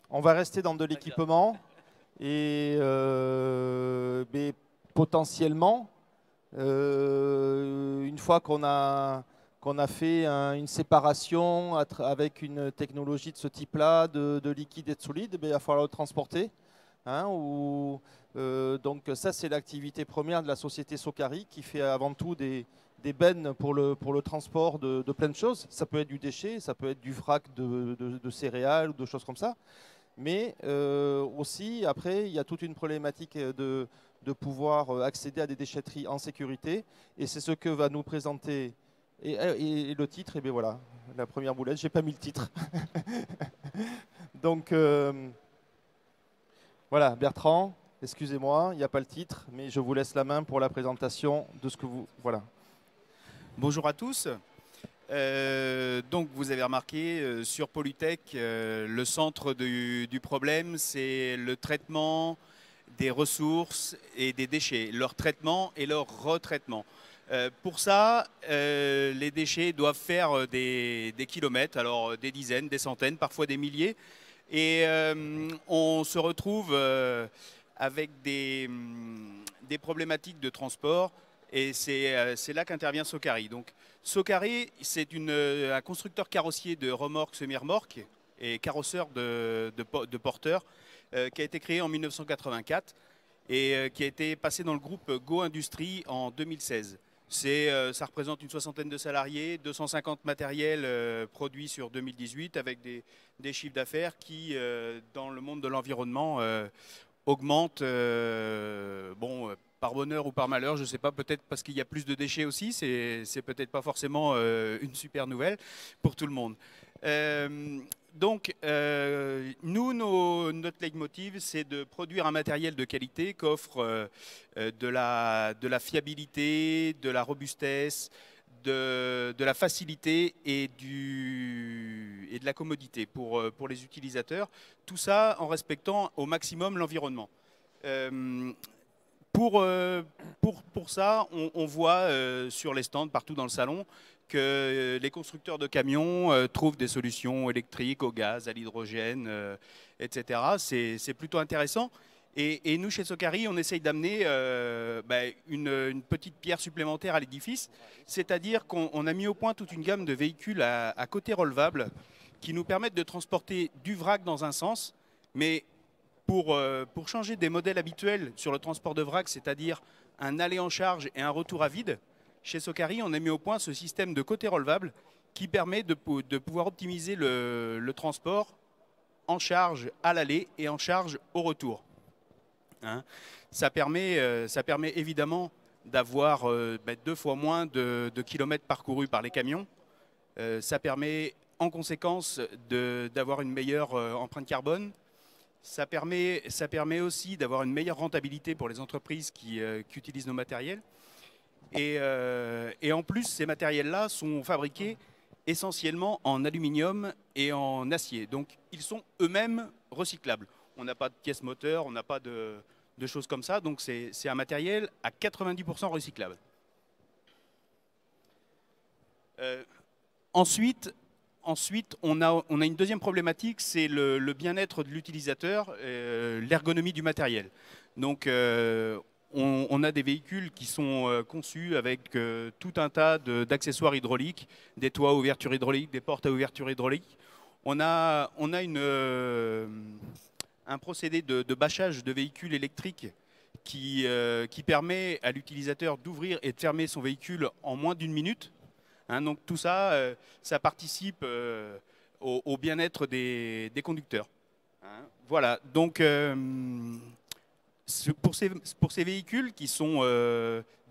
On va rester dans de l'équipement et mais potentiellement, une fois qu'on a fait une séparation avec une technologie de ce type-là, de liquide et de solide, ben, il va falloir le transporter. Hein, donc ça, c'est l'activité première de la société Socari qui fait avant tout des bennes pour le transport de plein de choses. Ça peut être du déchet, ça peut être du vrac de céréales ou de choses comme ça. Mais aussi, après, il y a toute une problématique de pouvoir accéder à des déchetteries en sécurité. Et c'est ce que va nous présenter. Et le titre, et bien voilà, la première boulette, j'ai pas mis le titre. Donc voilà, Bertrand, excusez-moi, il n'y a pas le titre, mais je vous laisse la main pour la présentation de ce que vous... Voilà. Bonjour à tous. Donc vous avez remarqué sur Polytech, le centre du problème, c'est le traitement des ressources et des déchets, leur traitement et leur retraitement. Pour ça, les déchets doivent faire des kilomètres, alors des dizaines, des centaines, parfois des milliers. Et on se retrouve avec des problématiques de transport. Et c'est là qu'intervient Socari. Donc, Socari, c'est un constructeur carrossier de remorques, semi-remorques et carrosseur de porteurs qui a été créé en 1984 et qui a été passé dans le groupe Go Industries en 2016. Ça représente une soixantaine de salariés, 250 matériels produits sur 2018 avec des chiffres d'affaires qui, dans le monde de l'environnement, augmentent. Par bonheur ou par malheur, je ne sais pas, peut-être parce qu'il y a plus de déchets aussi, c'est peut-être pas forcément une super nouvelle pour tout le monde. Nous, notre leitmotiv, c'est de produire un matériel de qualité qu'offre de la fiabilité, de la robustesse, de la facilité et de la commodité pour les utilisateurs. Tout ça en respectant au maximum l'environnement. Pour ça, on voit sur les stands partout dans le salon que les constructeurs de camions trouvent des solutions électriques, au gaz, à l'hydrogène, etc. C'est plutôt intéressant. Et nous, chez Socari, on essaye d'amener une petite pierre supplémentaire à l'édifice, c'est-à-dire qu'on a mis au point toute une gamme de véhicules à côté relevable qui nous permettent de transporter du vrac dans un sens, mais pour changer des modèles habituels sur le transport de vrac, c'est-à-dire un aller en charge et un retour à vide, chez Socari, on a mis au point ce système de côté relevable qui permet de pouvoir optimiser le transport en charge à l'aller et en charge au retour. Hein, ça permet évidemment d'avoir 2 fois moins de kilomètres parcourus par les camions. Ça permet en conséquence d'avoir une meilleure empreinte carbone. Ça permet aussi d'avoir une meilleure rentabilité pour les entreprises qui utilisent nos matériels. Et en plus, ces matériels-là sont fabriqués essentiellement en aluminium et en acier. Donc, ils sont eux-mêmes recyclables. On n'a pas de pièces moteurs, on n'a pas de choses comme ça. Donc, c'est un matériel à 90% recyclable. Ensuite, on a une deuxième problématique, c'est le bien-être de l'utilisateur, l'ergonomie du matériel. Donc, on a des véhicules qui sont conçus avec tout un tas d'accessoires hydrauliques, des toits à ouverture hydraulique, des portes à ouverture hydraulique. On a un procédé de bâchage de véhicules électriques qui permet à l'utilisateur d'ouvrir et de fermer son véhicule en moins d'1 minute. Hein, donc tout ça, ça participe au bien-être des conducteurs. Hein, voilà, donc pour ces véhicules qui sont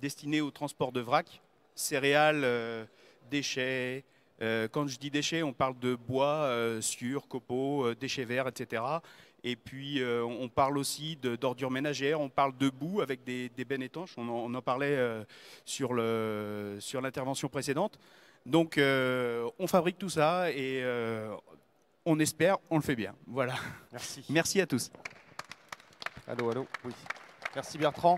destinés au transport de vrac, céréales, déchets, quand je dis déchets, on parle de bois, sciure, copeaux, déchets verts, etc. Et puis on parle aussi d'ordures ménagères, on parle de boue avec des bennes étanches, on en parlait sur l'intervention précédente. Donc on fabrique tout ça et on espère, on le fait bien. Voilà. Merci. Merci à tous. Allô, allô. Oui. Merci Bertrand.